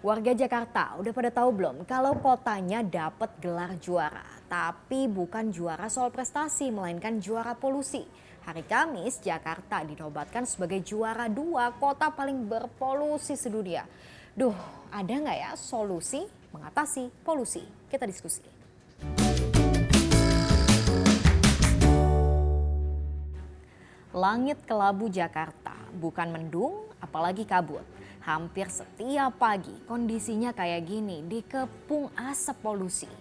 Warga Jakarta udah pada tahu belum kalau kotanya dapat gelar juara. Tapi bukan juara soal prestasi, melainkan juara polusi. Hari Kamis, Jakarta dinobatkan sebagai juara 2 kota paling berpolusi sedunia. Duh, ada nggak ya solusi mengatasi polusi? Kita diskusi. Langit kelabu Jakarta, bukan mendung, apalagi kabut. Hampir setiap pagi kondisinya kayak gini, dikepung asap polusi.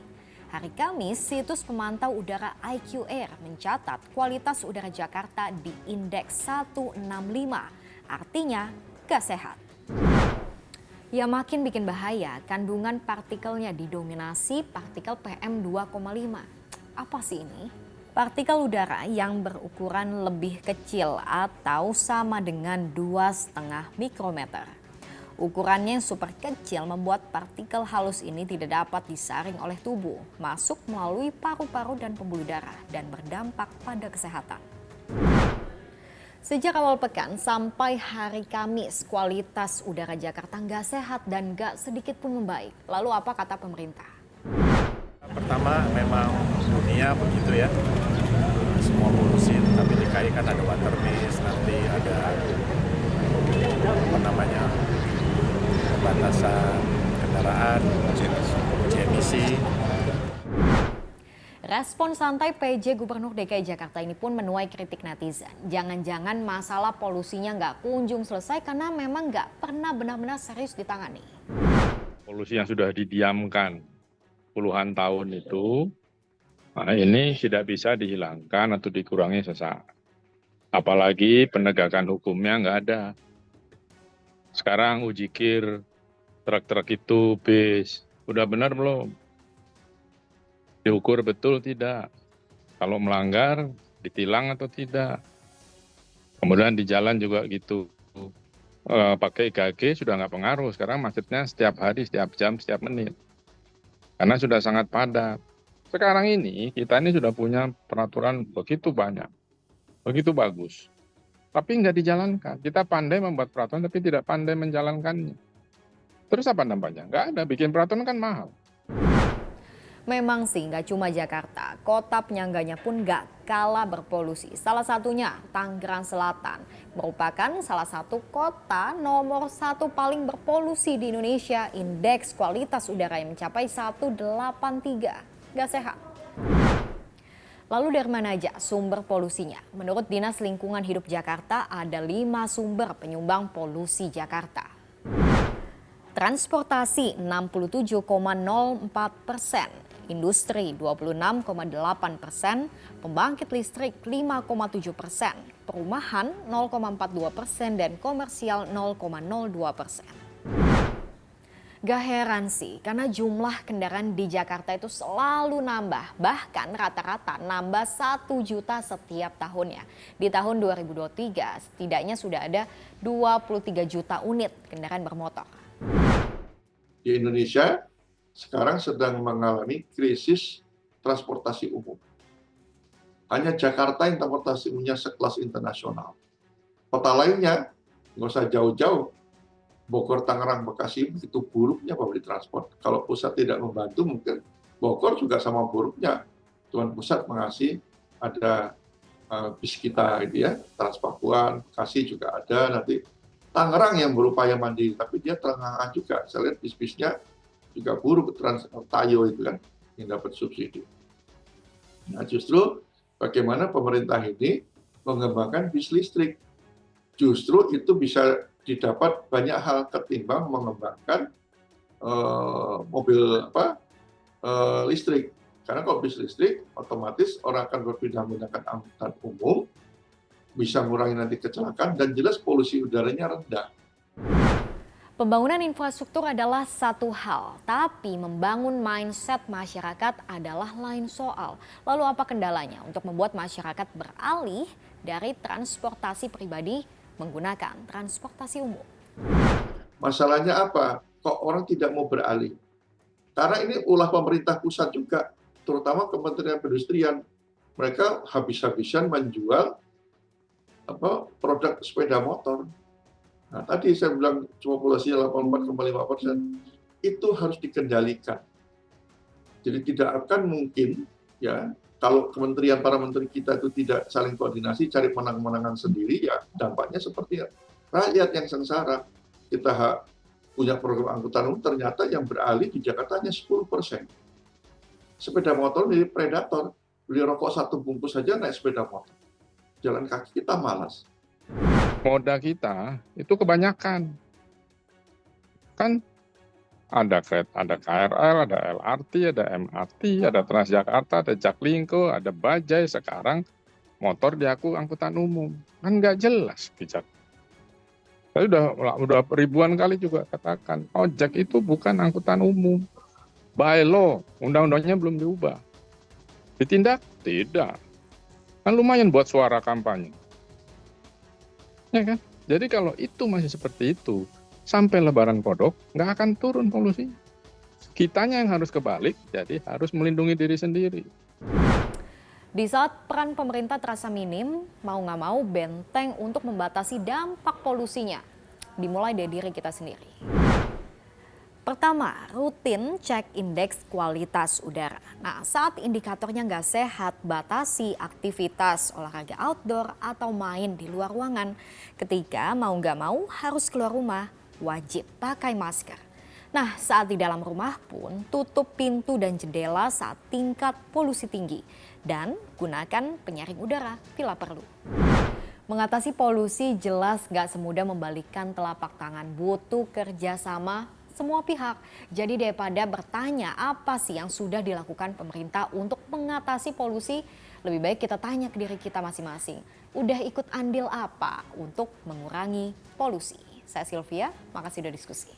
Hari Kamis, situs pemantau udara IQ Air mencatat kualitas udara Jakarta di indeks 165, artinya gak sehat. Ya makin bikin bahaya, kandungan partikelnya didominasi partikel PM 2,5. Apa sih ini? Partikel udara yang berukuran lebih kecil atau sama dengan 2,5 mikrometer. Ukurannya yang super kecil membuat partikel halus ini tidak dapat disaring oleh tubuh, masuk melalui paru-paru dan pembuluh darah dan berdampak pada kesehatan. Sejak awal pekan sampai hari Kamis, kualitas udara Jakarta nggak sehat dan nggak sedikit pun membaik. Lalu apa kata pemerintah? Pertama memang dunia begitu ya, semua polusi, tapi DKI kan ada water mist, nanti ada pembatasan kendaraan, uji emisi. Respon santai PJ Gubernur DKI Jakarta ini pun menuai kritik netizen. Jangan-jangan masalah polusinya nggak kunjung selesai karena memang nggak pernah benar-benar serius ditangani. Polusi yang sudah didiamkan puluhan tahun itu, nah ini tidak bisa dihilangkan atau dikurangi sesaat. Apalagi penegakan hukumnya nggak ada. Sekarang uji kir, truk-truk itu, bis, udah benar belum? Diukur betul tidak? Kalau melanggar, ditilang atau tidak? Kemudian di jalan juga gitu. Pakai EKG sudah nggak pengaruh, sekarang macetnya setiap hari, setiap jam, setiap menit. Karena sudah sangat padat. Sekarang ini kita ini sudah punya peraturan begitu banyak, begitu bagus. Tapi nggak dijalankan. Kita pandai membuat peraturan tapi tidak pandai menjalankannya. Terus apa nampaknya? Nggak ada, bikin peraturan kan mahal. Memang sih nggak cuma Jakarta, kota penyangganya pun nggak kalah berpolusi. Salah satunya Tangerang Selatan, merupakan salah satu kota nomor 1 paling berpolusi di Indonesia. Indeks kualitas udara yang mencapai 183, nggak sehat. Lalu dari mana aja sumber polusinya? Menurut Dinas Lingkungan Hidup Jakarta ada 5 sumber penyumbang polusi Jakarta. Transportasi 67,04%, industri 26,8%, pembangkit listrik 5,7%, perumahan 0,42% dan komersial 0,02%. Gak heran sih, karena jumlah kendaraan di Jakarta itu selalu nambah. Bahkan rata-rata nambah 1 juta setiap tahunnya. Di tahun 2023 setidaknya sudah ada 23 juta unit kendaraan bermotor. Di Indonesia sekarang sedang mengalami krisis transportasi umum. Hanya Jakarta yang transportasi umumnya sekelas internasional. Kota lainnya, nggak usah jauh-jauh, Bogor, Tangerang, Bekasi begitu buruknya public transport. Kalau pusat tidak membantu mungkin Bogor juga sama buruknya. Cuman pusat mengasih ada bis kita gitu ya, Transpakuan, Bekasi juga ada, nanti Tangerang yang berupaya mandiri, tapi dia terengah-engah juga. Saya lihat bis-bisnya juga buruk, Tayo itu kan yang dapat subsidi. Nah justru bagaimana pemerintah ini mengembangkan bis listrik. Justru itu bisa didapat banyak hal ketimbang mengembangkan mobil listrik. Karena kalau bis listrik, otomatis orang akan berpindah menggunakan angkutan umum, bisa mengurangi nanti kecelakaan, dan jelas polusi udaranya rendah. Pembangunan infrastruktur adalah satu hal, tapi membangun mindset masyarakat adalah lain soal. Lalu apa kendalanya untuk membuat masyarakat beralih dari transportasi pribadi menggunakan transportasi umum? Masalahnya apa? Kok orang tidak mau beralih? Karena ini ulah pemerintah pusat juga, terutama Kementerian Perindustrian. Mereka habis-habisan menjual produk sepeda motor. Nah, tadi saya bilang cuma populasinya 84,5%. itu harus dikendalikan. Jadi tidak akan mungkin ya kalau para menteri kita itu tidak saling koordinasi, cari menang-menangan sendiri, ya dampaknya seperti rakyat yang sengsara. Kita punya program angkutan umum, ternyata yang beralih di Jakarta hanya 10%. Sepeda motor menjadi predator, beli rokok 1 bungkus saja naik sepeda motor. Jalan kaki kita malas. Moda kita itu kebanyakan. Kan ada KRL, ada LRT, ada MRT, ada Transjakarta, ada Jaklingko, ada Bajai, sekarang motor diaku angkutan umum. Kan nggak jelas bijak. Saya udah ribuan kali juga katakan, ojek itu bukan angkutan umum. By law, undang-undangnya belum diubah. Ditindak? Tidak. Kan lumayan buat suara kampanye. Ya kan? Jadi kalau itu masih seperti itu, sampai lebaran kodok, nggak akan turun polusi. Kitanya yang harus kebalik, jadi harus melindungi diri sendiri. Di saat peran pemerintah terasa minim, mau nggak mau benteng untuk membatasi dampak polusinya dimulai dari diri kita sendiri. Pertama, rutin cek indeks kualitas udara. Nah, saat indikatornya nggak sehat, batasi aktivitas olahraga outdoor atau main di luar ruangan. Ketika mau nggak mau harus keluar rumah, wajib pakai masker. Nah, saat di dalam rumah pun tutup pintu dan jendela saat tingkat polusi tinggi. Dan gunakan penyaring udara bila perlu. Mengatasi polusi jelas nggak semudah membalikkan telapak tangan, butuh kerjasama semua pihak. Jadi daripada bertanya apa sih yang sudah dilakukan pemerintah untuk mengatasi polusi, lebih baik kita tanya ke diri kita masing-masing. Udah ikut andil apa untuk mengurangi polusi? Saya Sylvia, makasih udah diskusi.